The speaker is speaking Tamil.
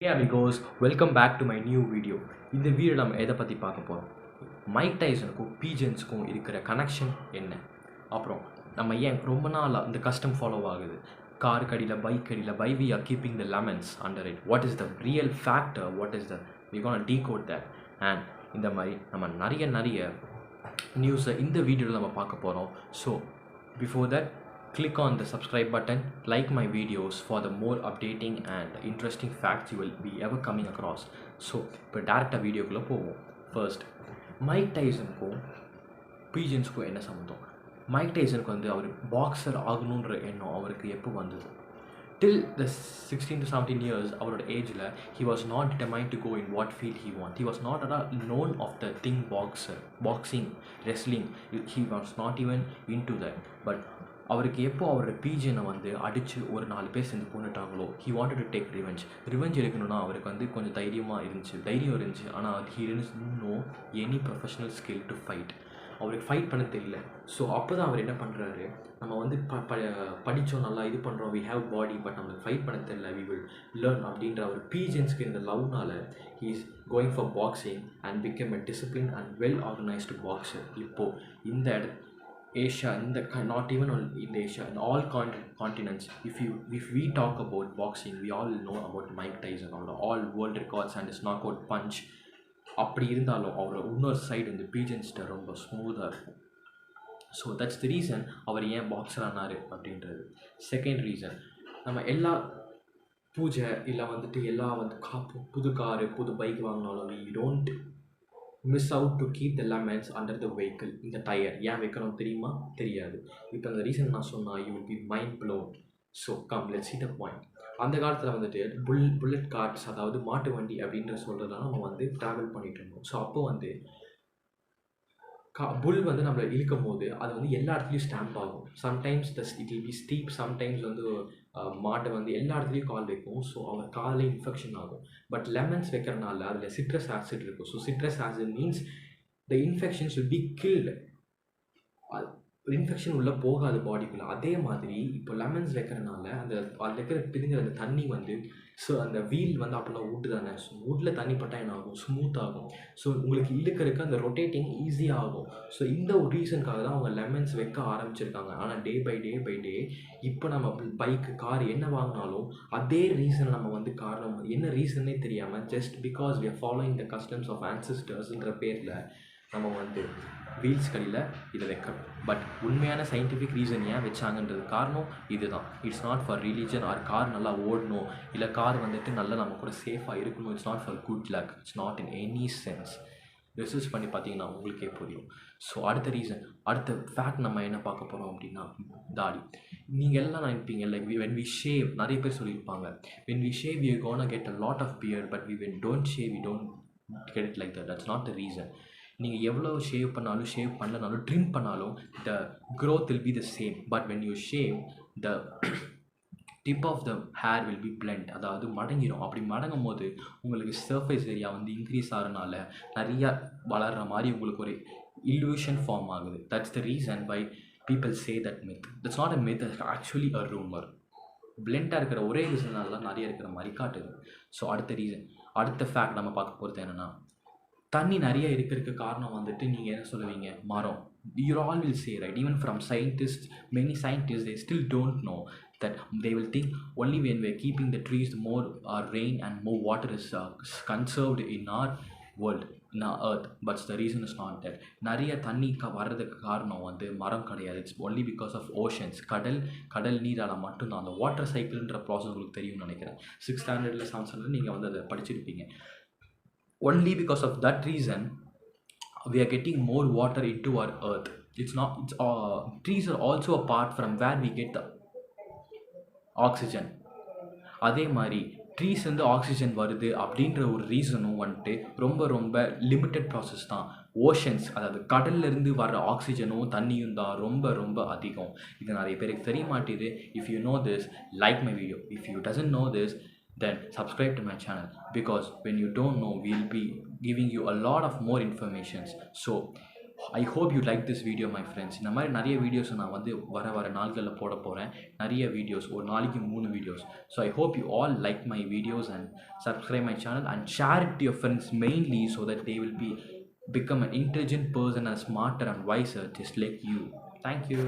Hey amigos, welcome back to my new video. இந்த வீடியோ நம்ம எதை பற்றி பார்க்க போகிறோம், மைக் டைசனுக்கும் பீஜன்ஸுக்கும் இருக்கிற கனெக்ஷன் என்ன, அப்புறம் நம்ம ஏன் ரொம்ப நாளாக இந்த கஸ்டம் ஃபாலோ ஆகுது, காருக்கு அடியில் பைக் அடியில் why we are keeping the lemons under it, what is the real factor, what is the we gonna decode that and இந்த மாதிரி நம்ம நிறைய நியூஸை இந்த வீடியோவில் நம்ம பார்க்க போகிறோம். So before that click on the subscribe button, like my videos for the more updating and interesting facts you will be ever coming across. So இப்போ டேரெக்டாக வீடியோக்குள்ளே போவோம். ஃபர்ஸ்ட், மைக் டைசனுக்கும் பீஜன்ஸுக்கும் என்ன சம்மந்தம்? மைக் டைசனுக்கு வந்து அவர் பாக்ஸர் ஆகணுன்ற எண்ணம் அவருக்கு எப்போ வந்தது? Till the 16 to 17 years அவரோட ஏஜில் he was not determined to go in what field he want. He was not at all known of the thing boxing, wrestling. He was not even into that. But அவருக்கு எப்போ அவரோட பீஜனை வந்து அடித்து ஒரு 4 பேர் சேர்ந்து கொண்டுட்டாங்களோ he wanted to take revenge எடுக்கணும்னா அவருக்கு வந்து கொஞ்சம் தைரியம் இருந்துச்சு. ஆனால் he didn't know any professional skill to fight. அவருக்கு ஃபைட் பண்ண தெரியல. ஸோ அப்போ தான் அவர் என்ன பண்ணுறாரு, நம்ம வந்து படித்தோம், நல்லா இது பண்ணுறோம், வி ஹேவ் பாடி, பட் நம்மளுக்கு ஃபைட் பண்ண தெரியல, வி வில் லேர்ன் அப்படின்ற அவர் பீஜன்ஸ்க்கு இந்த லவ்னால he is going for boxing and become a discipline and well organised boxer. இப்போது இந்த Asia, not even in Asia, in all continents, if we talk about boxing, we all know about Mike Tyson, all world records and his knockout punch. அப்படி இருந்தாலும் அவரோட இன்னொரு சைடு வந்து பீஜன்ஸ்ட ரொம்ப ஸ்மூத்தாக இருக்கும். ஸோ தட்ஸ் தி ரீசன் அவர் ஏன் பாக்ஸர் ஆனார் அப்படின்றது. செகண்ட் ரீசன், நம்ம எல்லா பூஜை இல்லை வந்துட்டு எல்லா வந்து புது காரு புது பைக் வாங்கினாலும் we don't miss out to keep the lemons under the vehicle, இந்த டயர் ஏன் வைக்கிறோம் தெரியுமா? தெரியாது. இப்போ அந்த ரீசன் நான் சொன்னால் you will be mind blown. So come let's see the point. அந்த காலத்தில் வந்துட்டு புல்லட் கார்ட்ஸ், அதாவது மாட்டு வண்டி அப்படின்ற சொல்கிறதுலாம் நம்ம வந்து ட்ராவல் பண்ணிகிட்டு இருந்தோம். ஸோ அப்போ வந்து புல் வந்து நம்மளை இழுக்கும் போது அது வந்து எல்லா இடத்துலையும் ஸ்டாம்ப் ஆகும். Sometimes it will be steep, sometimes வந்து மாட்டை வந்து எல்லா இடத்துலையும் கால் வைக்கும். ஸோ அவர் காலில் இன்ஃபெக்ஷன் ஆகும். பட் லெமன்ஸ் வைக்கிறனால அதில் சிட்ரஸ் ஆசிட் இருக்கும். So citrus acid means the infections will be killed. Infection உள்ளே போகாது பாடிக்குள்ளே. அதே மாதிரி இப்போ லெமன்ஸ் வைக்கிறனால அதில் இருக்கிற பிரிஞ்ச அந்த தண்ணி வந்து ஸோ அந்த வீல் வந்து அப்போல்லாம் வுட்டு தானே, ஸோ வுட்டில் தண்ணி பட்டால் என்ன ஆகும், ஸ்மூத் ஆகும். ஸோ உங்களுக்கு இழுக்கிறதுக்கு அந்த ரொட்டேட்டிங் ஈஸியாக ஆகும். ஸோ இந்த ஒரு ரீசனுக்காக தான் அவங்க லெமன்ஸ் வைக்க ஆரம்பிச்சிருக்காங்க. ஆனால் டே பை டே இப்போ நம்ம பைக்கு கார் என்ன வாங்கினாலும் அதே ரீசன் நம்ம வந்து காரணம் என்ன ரீசன்னே தெரியாமல் just because we are following the customs of ஆன்சஸ்டர்ஸ்ன்ற பேரில் நம்ம வந்து வீல்ஸ் கடையில் இதை வைக்கிறோம். பட் உண்மையான சயின்டிஃபிக் ரீசன் ஏன் வச்சாங்கன்றது காரணம் இதுதான். It's not for religion R car நல்லா ஓடணும், இல்லை கார் வந்துட்டு நல்லா நம்ம கூட சேஃபாக இருக்கணும். It's not for good luck, it's not in any sense. Research பண்ணி பார்த்தீங்கன்னா உங்களுக்கே புரியும். ஸோ அடுத்த ஃபேக்ட் நம்ம என்ன பார்க்க போகிறோம் அப்படின்னா தாடி. நீங்கள் எல்லாம் நினைப்பீங்க லைக் when we shave, நிறைய பேர் சொல்லியிருப்பாங்க when we shave we are gonna get a lot of beard, but when don't shave we don't get it like that. That's not the reason. நீங்கள் எவ்வளோ ஷேவ் பண்ணாலும் ஷேவ் பண்ணலனாலும் ட்ரிம் பண்ணாலும் the growth will be the same. But when you shave the tip of the hair will be blunt, அதாவது மடங்கிடும். அப்படி மடங்கும் போது உங்களுக்கு சர்ஃபேஸ் ஏரியா வந்து இன்க்ரீஸ் ஆகிறனால நிறையா வளர்கிற மாதிரி உங்களுக்கு ஒரு illusion ஃபார்ம் ஆகுது. That's the reason why people say that myth. That's not a myth, actually a rumour. பிளெண்டாக இருக்கிற ஒரே ரீசனால தான் நிறைய இருக்கிற மாதிரி காட்டுது. ஸோ அடுத்த ஃபேக்ட் நம்ம பார்க்க போகிறது என்னென்னா, தண்ணி நிறைய இருக்கிறதுக்கு காரணம் வந்துட்டு நீங்கள் என்ன சொல்லுவீங்க, மரம். You all will say, right, even from scientists, many scientists, they still don't know that. They will think only when we're keeping the trees, more rain and more water is conserved in our world, in our earth. But the reason is not that. நிறைய தண்ணி வர்றதுக்கு காரணம் வந்து மரம் கிடையாது. It's only because of oceans. கடல் நீரால் மட்டும்தான். அந்த வாட்டர் சைக்கிள்ன்ற ப்ராசஸ் உங்களுக்கு தெரியும்னு நினைக்கிறேன். 6th standard 7th standard நீங்கள் வந்து அதை படிச்சிருப்பீங்க. Only because of that reason we are getting more water into our earth. Trees are also a part from where we get the oxygen. அதே மாதிரி ட்ரீஸ் வந்து ஆக்சிஜன் வருது அப்படின்ற ஒரு ரீசனும் வந்துட்டு ரொம்ப லிமிட்டட் ப்ராசஸ் தான். ஓஷன்ஸ், அதாவது கடல்லேருந்து வர்ற ஆக்சிஜனும் தண்ணியும் தான் ரொம்ப அதிகம். இது நிறைய பேருக்கு தெரிய மாட்டேது. If you know this, like my video. If you doesn't know this, then subscribe to my channel, because when you don't know, we'll be giving you a lot of more informations. So I hope you like this video my friends. இந்த மாதிரி நிறைய வீடியோஸ் நான் வந்து வர நாட்களில் போட போகிறேன். நிறைய வீடியோஸ், ஒரு நாளைக்கு 3 videos. So I hope you all like my videos and subscribe my channel and share it to your friends mainly so that they will become an intelligent person and smarter and wiser just like you. Thank you.